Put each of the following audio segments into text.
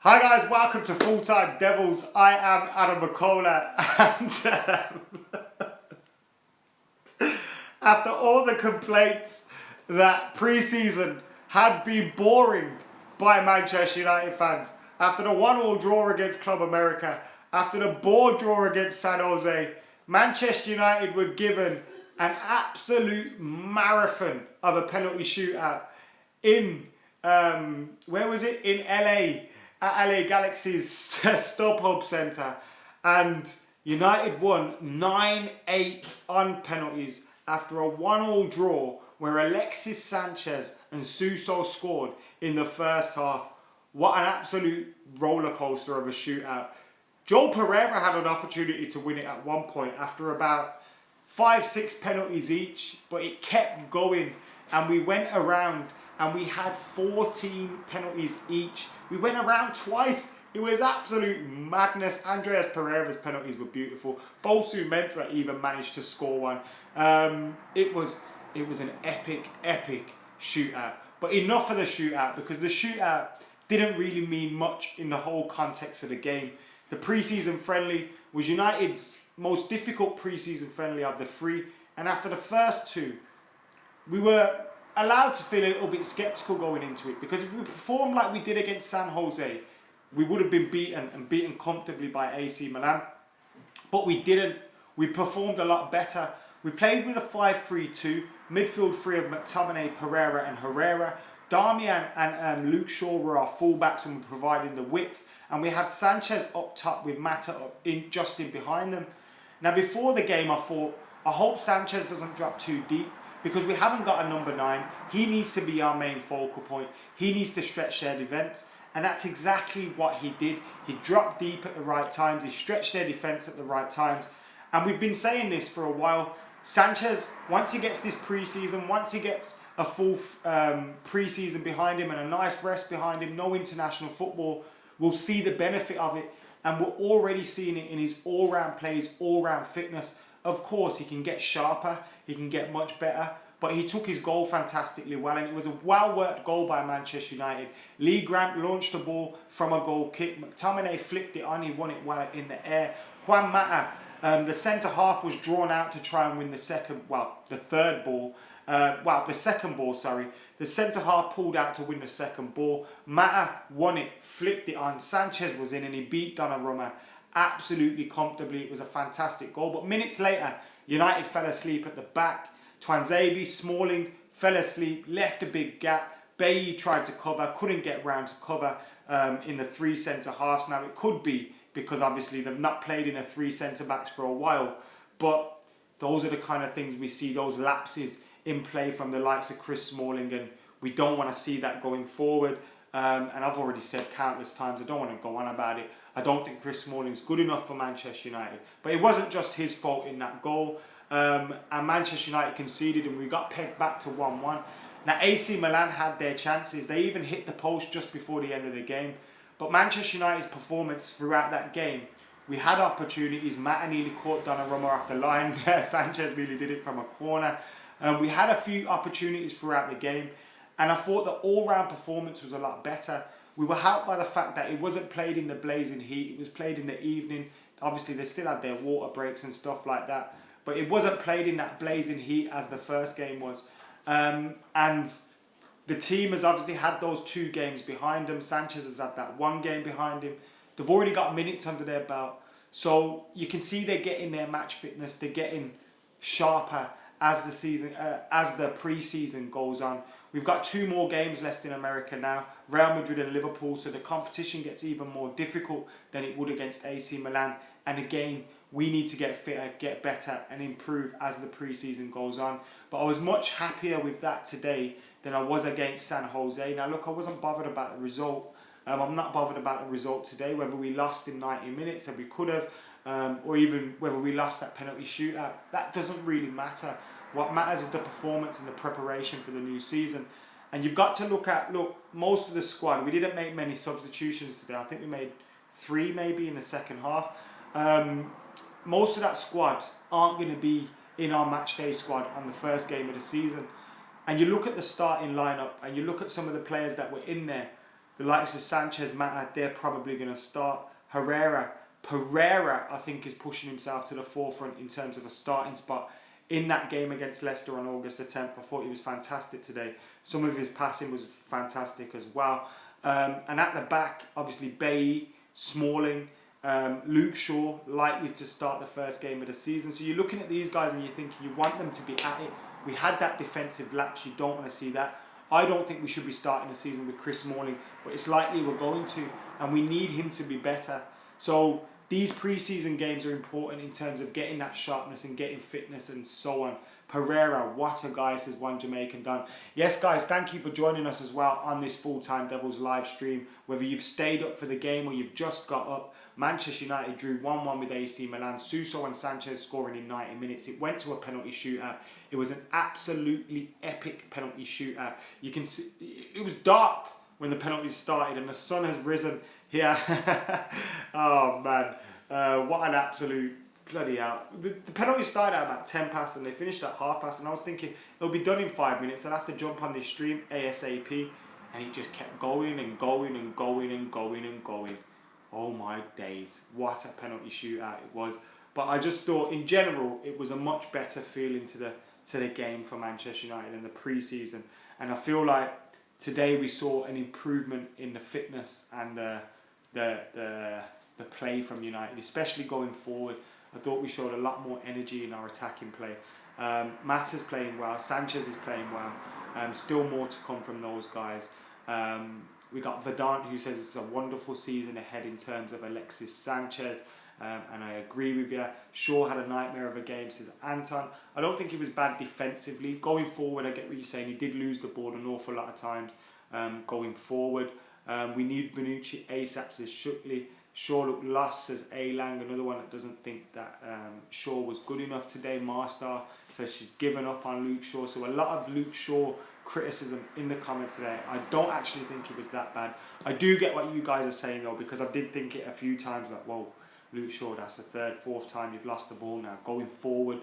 Hi guys, welcome to Full Time Devils. I am Adam McCullough, and after all the complaints that pre-season had been boring by Manchester United fans, after the 1-1 draw against Club America, after the bore draw against San Jose, Manchester United were given an absolute marathon of a penalty shootout in, where was it? In LA. At LA Galaxy's StubHub Centre, and United won 9-8 on penalties after a 1-1 draw where Alexis, Sanchez and Suso scored in the first half. What an absolute roller coaster of a shootout. Joel Pereira had an opportunity to win it at one point after about 5-6 penalties each, but it kept going and we went around and we had 14 penalties each. We went around twice. It was absolute madness. Andreas Pereira's penalties were beautiful. Fosu Mensah even managed to score one. It was an epic shootout. But enough of the shootout, because the shootout didn't really mean much in the whole context of the game. The pre-season friendly was United's most difficult pre-season friendly of the three. And after the first two, we were allowed to feel a little bit sceptical going into it, because if we performed like we did against San Jose, we would have been beaten comfortably by AC Milan. But we didn't. We performed a lot better. We played with a 5-3-2, midfield three of McTominay, Pereira and Herrera. Darmian and Luke Shaw were our fullbacks and were providing the width. And we had Sanchez up top with Mata just in behind them. Now before the game I thought, I hope Sanchez doesn't drop too deep, because we haven't got a number 9. He needs to be our main focal point. He needs to stretch their defence. And that's exactly what he did. He dropped deep at the right times. He stretched their defence at the right times. And we've been saying this for a while. Sanchez, once he gets this pre-season, once he gets a full pre-season behind him and a nice rest behind him, no international football, we'll see the benefit of it. And we're already seeing it in his all-round plays, all-round fitness. Of course, he can get sharper, he can get much better, but he took his goal fantastically well, and it was a well-worked goal by Manchester United. Lee Grant launched the ball from a goal kick. McTominay flicked it on, he won it well in the air. Juan Mata, the centre-half, was drawn out to try and win the second ball. The centre-half pulled out to win the second ball. Mata won it, flicked it on. Sanchez was in and he beat Donnarumma absolutely comfortably. It was a fantastic goal. But minutes later, United fell asleep at the back. Tuanzebe, Smalling fell asleep, left a big gap. Bailly tried to cover, couldn't get round to cover in the 3 centre-halves. Now it could be because obviously they've not played in a 3 centre-backs for a while. But those are the kind of things we see, those lapses in play from the likes of Chris Smalling, and we don't want to see that going forward. And I've already said countless times, I don't want to go on about it. I don't think Chris Smalling's good enough for Manchester United. But it wasn't just his fault in that goal. And Manchester United conceded and we got pegged back to 1-1. Now AC Milan had their chances. They even hit the post just before the end of the game. But Manchester United's performance throughout that game, we had opportunities. Mata nearly caught Donnarumma off the line. Sanchez nearly did it from a corner. We had a few opportunities throughout the game. And I thought the all-round performance was a lot better. We were helped by the fact that it wasn't played in the blazing heat. It was played in the evening. Obviously, they still had their water breaks and stuff like that. But it wasn't played in that blazing heat as the first game was. And the team has obviously had those 2 games behind them. Sanchez has had that 1 game behind him. They've already got minutes under their belt. So you can see they're getting their match fitness. They're getting sharper as the pre-season goes on. We've got 2 more games left in America now, Real Madrid and Liverpool, so the competition gets even more difficult than it would against AC Milan. And again, we need to get fitter, get better and improve as the pre-season goes on. But I was much happier with that today than I was against San Jose. Now look, I wasn't bothered about the result. I'm not bothered about the result today, whether we lost in 90 minutes and we could have, or even whether we lost that penalty shootout. That doesn't really matter. What matters is the performance and the preparation for the new season. And you've got to look most of the squad. We didn't make many substitutions today. I think we made 3 maybe in the second half. Most of that squad aren't going to be in our match day squad on the first game of the season. And you look at the starting lineup and you look at some of the players that were in there. The likes of Sanchez, Mata, they're probably going to start. Pereira, I think, is pushing himself to the forefront in terms of a starting spot. In that game against Leicester on August the 10th, I thought he was fantastic today. Some of his passing was fantastic as well. And at the back, obviously, Bailly, Smalling, Luke Shaw, likely to start the first game of the season. So you're looking at these guys and you're thinking you want them to be at it. We had that defensive lapse. You don't want to see that. I don't think we should be starting the season with Chris Smalling, but it's likely we're going to, and we need him to be better. So these pre-season games are important in terms of getting that sharpness and getting fitness and so on. Pereira, what a guy, says One Jamaican done. Yes, guys, thank you for joining us as well on this Full Time Devils live stream. Whether you've stayed up for the game or you've just got up, Manchester United drew 1-1 with AC Milan. Suso and Sanchez scoring in 90 minutes. It went to a penalty shootout. It was an absolutely epic penalty shootout. You can see it was dark when the penalties started and the sun has risen here. Oh man, what an absolute bloody hell. The penalties started at about 10 past and they finished at half past, and I was thinking it'll be done in 5 minutes. I'll have to jump on this stream ASAP, and it just kept going and going and going and going and going. Oh my days, what a penalty shootout it was. But I just thought in general it was a much better feeling to the game for Manchester United in the pre-season, and I feel like today we saw an improvement in the fitness and the play from United, especially going forward. I thought we showed a lot more energy in our attacking play. Mata's playing well, Sanchez is playing well. Still more to come from those guys. We got Verdant, who says it's a wonderful season ahead in terms of Alexis, Sanchez. And I agree with you. Shaw had a nightmare of a game, says Anton. I don't think he was bad defensively. Going forward, I get what you're saying. He did lose the ball an awful lot of times going forward. We need Bonucci ASAP, says Shutley. Shaw looked lost, says A-Lang. Another one that doesn't think that Shaw was good enough today. Marstar says she's given up on Luke Shaw. So a lot of Luke Shaw criticism in the comments today. I don't actually think it was that bad. I do get what you guys are saying though, because I did think it a few times, like, whoa, Luke Shaw, that's the third, fourth time you've lost the ball now going forward.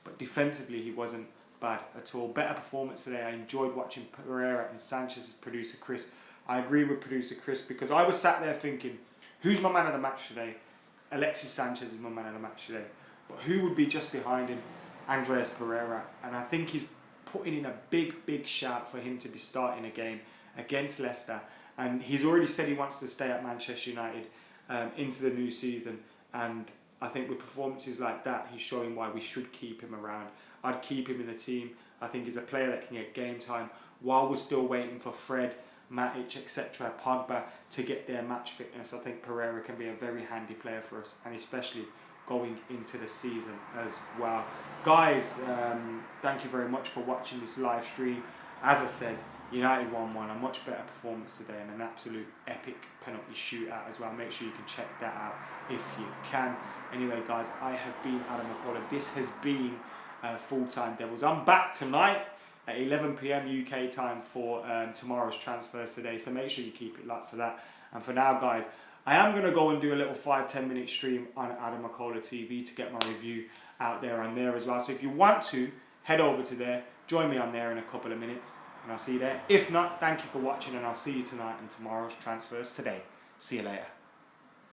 But defensively he wasn't bad at all. Better performance today. I enjoyed watching Pereira and Sanchez's producer Chris. I agree with producer Chris, because I was sat there thinking, who's my man of the match today? Alexis Sanchez is my man of the match today. But who would be just behind him? Andreas Pereira. And I think he's putting in a big shout for him to be starting a game against Leicester. And he's already said he wants to stay at Manchester United into the new season. And I think with performances like that, he's showing why we should keep him around. I'd keep him in the team. I think he's a player that can get game time while we're still waiting for Fred, Matic, etc., Pogba to get their match fitness. I think Pereira can be a very handy player for us, and especially going into the season as well. Guys, thank you very much for watching this live stream. As I said, United 1-1, a much better performance today, and an absolute epic penalty shootout as well. Make sure you can check that out if you can. Anyway, guys, I have been Adam McCullough. This has been Full Time Devils. I'm back tonight at 11 PM UK time for tomorrow's transfers today, so make sure you keep it locked for that. And for now, guys, I am going to go and do a little 5-10 minute stream on Adam McCullough TV to get my review out there on there as well. So if you want to, head over to there, join me on there in a couple of minutes, and I'll see you there. If not, thank you for watching, and I'll see you tonight in tomorrow's transfers today. See you later.